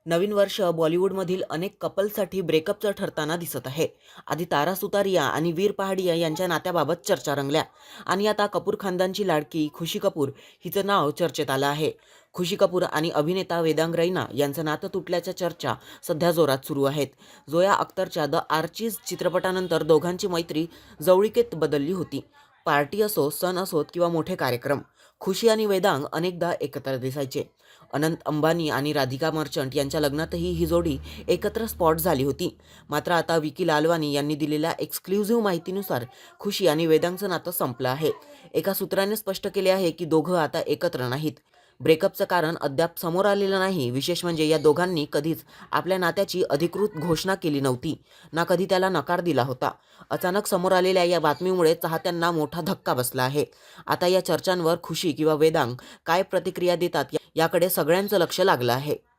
नवीन वर्ष बॉलिवूडमधील अनेक कपलसाठी ब्रेकअपचं ठरताना दिसत आहे. आधी तारा सुतारिया आणि वीर पहाडिया यांच्या नात्याबाबत चर्चा रंगल्या आणि आता कपूर खानदानची लाडकी खुशी कपूर हिचं नाव चर्चेत आलं आहे. खुशी कपूर आणि अभिनेता वेदांग रैना यांचं नातं तुटल्याच्या चर्चा सध्या जोरात सुरू आहेत. जोया अख्तरच्या द आर्चीज चित्रपटानंतर दोघांची मैत्री जवळीकीत बदलली होती. पार्टी असो, सण असोत किंवा मोठे कार्यक्रम, खुशी आणि वेदांग अनेकदा एकत्र दिसायचे. अनंत अंबानी आणि राधिका मर्चंट यांच्या लग्नातही ही जोडी एकत्र स्पॉट झाली होती. मात्र आता विकी लालवानी यांनी दिलेल्या एक्सक्लुझिव्ह माहितीनुसार खुशी आणि वेदांगचं नातं संपलं आहे. एका सूत्राने स्पष्ट केले आहे की दोघं आता एकत्र नाहीत. ब्रेकअपचं कारण अद्याप समोर आलेलं नाही. विशेष म्हणजे या दोघांनी कधीच आपल्या नात्याची अधिकृत घोषणा केली नव्हती, ना कधी त्याला नकार दिला होता. अचानक समोर आलेल्या या बातमीमुळे चाहत्यांना मोठा धक्का बसला आहे. आता या चर्चांवर खुशी किंवा वेदांग काय प्रतिक्रिया देतात याकडे सगळ्यांचं लक्ष लागलं आहे.